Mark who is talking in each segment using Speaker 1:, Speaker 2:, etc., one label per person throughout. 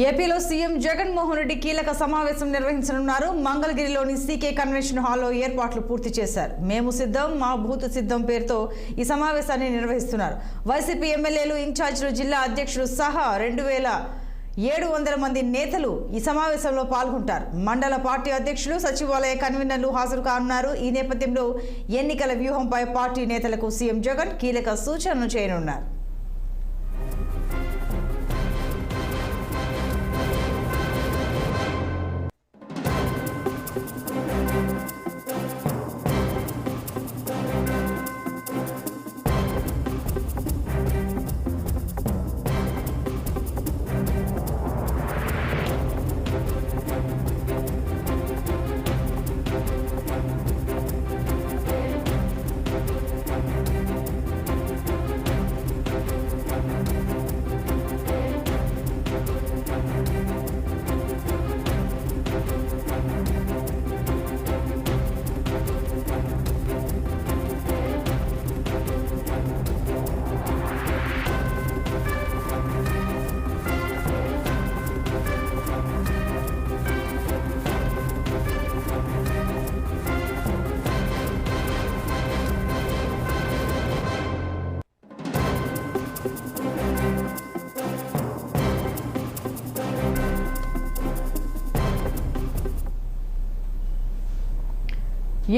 Speaker 1: ఏపీలో సీఎం జగన్మోహన్ రెడ్డి కీలక సమావేశం నిర్వహించనున్నారు. మంగళగిరిలోని సీకే కన్వెన్షన్ హాల్లో ఏర్పాట్లు పూర్తి చేశారు. మేము సిద్ధం మా బూత్ సిద్ధం పేరుతో ఈ సమావేశాన్ని నిర్వహిస్తున్నారు. వైసీపీ ఎమ్మెల్యేలు, ఇన్ఛార్జీలు, జిల్లా అధ్యక్షులు సహా 2700 మంది నేతలు ఈ సమావేశంలో పాల్గొంటారు. మండల పార్టీ అధ్యక్షులు, సచివాలయ కన్వీనర్లు హాజరు కానున్నారు. ఈ నేపథ్యంలో ఎన్నికల వ్యూహంపై పార్టీ నేతలకు సీఎం జగన్ కీలక సూచనలు చేయనున్నారు.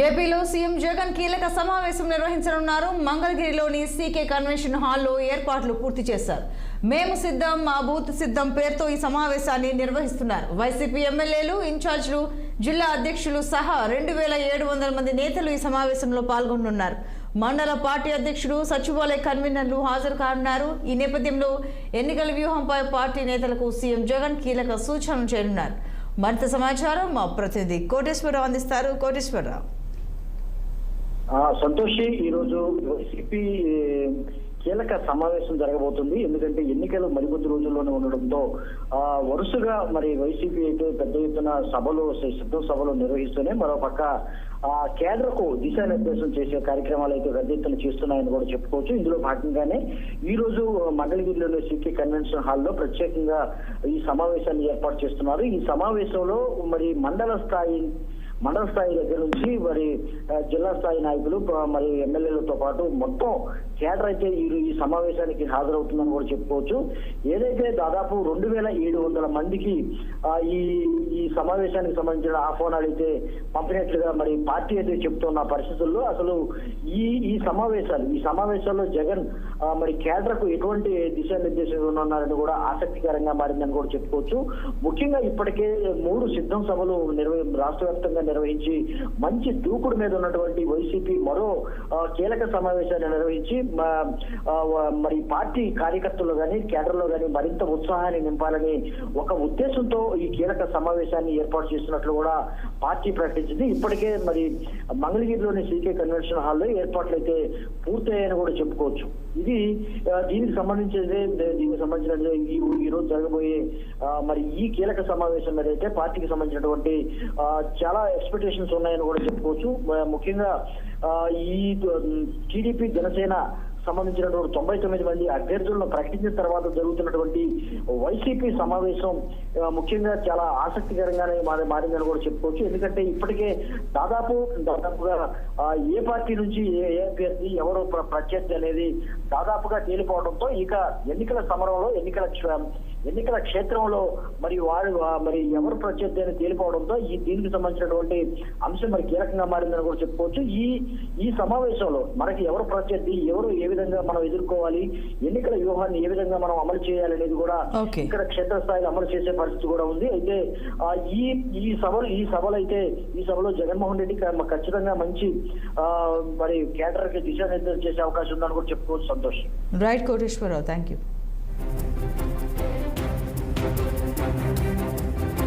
Speaker 1: ఏపీలో సీఎం జగన్ కీలక సమావేశం నిర్వహించనున్నారు. మంగళగిరిలోని సీకే కన్వెన్షన్ హాల్లో ఏర్పాట్లు పూర్తి చేశారు. మేము సిద్ధం మా బూత్ సిద్ధం పేరుతో ఈ సమావేశాన్ని నిర్వహిస్తున్నారు. వైసీపీ ఎమ్మెల్యేలు, ఇన్ఛార్జీలు, జిల్లా అధ్యక్షులు సహా 2700 మంది నేతలు ఈ సమావేశంలో పాల్గొనున్నారు. మండల పార్టీ అధ్యక్షుడు, సచివాలయ కన్వీనర్లు హాజరు కానున్నారు. ఈ నేపథ్యంలో ఎన్నికల వ్యూహంపై పార్టీ నేతలకు సీఎం జగన్ కీలక సూచనలు చేయనున్నారు. మరింత సమాచారం మా ప్రతినిధి కోటేశ్వరరావు అందిస్తారు. కోటేశ్వరరావు.
Speaker 2: సంతోషి, ఈరోజు వైసీపీ కీలక సమావేశం జరగబోతుంది. ఎందుకంటే ఎన్నికలు మరికొద్ది రోజుల్లోనే ఉండడంతో వరుసగా వైసీపీ అయితే పెద్ద ఎత్తున సిద్ధం సభలు నిర్వహిస్తూనే మరోపక్క కేడర్ కు దిశానిర్దేశం చేసే కార్యక్రమాలు అయితే పెద్ద ఎత్తున చేస్తున్నాయని కూడా చెప్పుకోవచ్చు. ఇందులో భాగంగానే ఈ రోజు మంగళగిరిలోని సీకే కన్వెన్షన్ హాల్లో ప్రత్యేకంగా ఈ సమావేశాన్ని ఏర్పాటు చేస్తున్నారు. ఈ సమావేశంలో మండల స్థాయి దగ్గర నుంచి జిల్లా స్థాయి నాయకులు, ఎమ్మెల్యేలతో పాటు మొత్తం కేడర్ అయితే ఈ సమావేశానికి హాజరవుతుందని కూడా చెప్పుకోవచ్చు. ఏదైతే దాదాపు 2700 మందికి ఈ సమావేశానికి సంబంధించిన ఆహ్వానాలు అయితే పంపినట్లుగా పార్టీ అయితే చెప్తున్న పరిస్థితుల్లో అసలు ఈ సమావేశాల్లో జగన్ కేడర్ కు ఎటువంటి దిశానిర్దేశం ఉన్నారని కూడా ఆసక్తికరంగా మారిందని కూడా చెప్పుకోవచ్చు. ముఖ్యంగా ఇప్పటికే 3 సిద్ధం సభలు రాష్ట్ర వ్యాప్తంగా నిర్వహించి మంచి దూకుడు మీద ఉన్నటువంటి వైసీపీ మరో కీలక సమావేశాన్ని నిర్వహించి పార్టీ కార్యకర్తలు గాని కేడర్ లో గాని మరింత ఉత్సాహాన్ని నింపాలని ఒక ఉద్దేశంతో ఈ కీలక సమావేశాన్ని ఏర్పాటు చేస్తున్నట్లు కూడా పార్టీ ప్రకటించింది. ఇప్పటికే మంగళగిరిలోని సీకే కన్వెన్షన్ హాల్లో ఏర్పాట్లు అయితే పూర్తయ్యాయని కూడా చెప్పుకోవచ్చు. దీనికి సంబంధించిన ఈ రోజు జరగబోయే ఈ కీలక సమావేశం మీద అయితే పార్టీకి సంబంధించినటువంటి చాలా ఎక్స్పెక్టేషన్స్ ఉన్నాయని కూడా చెప్పుకోవచ్చు. ముఖ్యంగా ఈ టీడీపీ, జనసేన సంబంధించినటువంటి 99 మంది అభ్యర్థులను ప్రకటించిన తర్వాత జరుగుతున్నటువంటి వైసీపీ సమావేశం ముఖ్యంగా చాలా ఆసక్తికరంగానే మారిందని కూడా చెప్పుకోవచ్చు. ఎందుకంటే ఇప్పటికే దాదాపుగా ఏ పార్టీ నుంచి ఏ అభ్యర్థి ఎవరు ప్రత్యర్థి అనేది దాదాపుగా తేలిపోవడంతో ఇక ఎన్నికల సమరంలో ఎన్నికల క్షేత్రంలో వారు ఎవరు ప్రత్యర్థి అని తేలిపోవడంతో దీనికి సంబంధించినటువంటి అంశం కీలకంగా మారిందని కూడా చెప్పుకోవచ్చు. ఈ సమావేశంలో మనకి ఎవరు ప్రత్యర్థి, ఎవరు ఏ విధంగా మనం ఎదుర్కోవాలి, ఎన్నికల వ్యూహాన్ని ఏ విధంగా మనం అమలు చేయాలి అనేది కూడా ఇక్కడ క్షేత్రస్థాయిలో అమలు చేసే పరిస్థితి కూడా ఉంది. అయితే ఈ సభలో జగన్మోహన్ రెడ్డి ఖచ్చితంగా మంచి కేడర్ కి దిశానిర్దేశం చేసే అవకాశం ఉందని కూడా చెప్పుకోవచ్చు. Santosh.
Speaker 1: Right Koteswararao, thank you.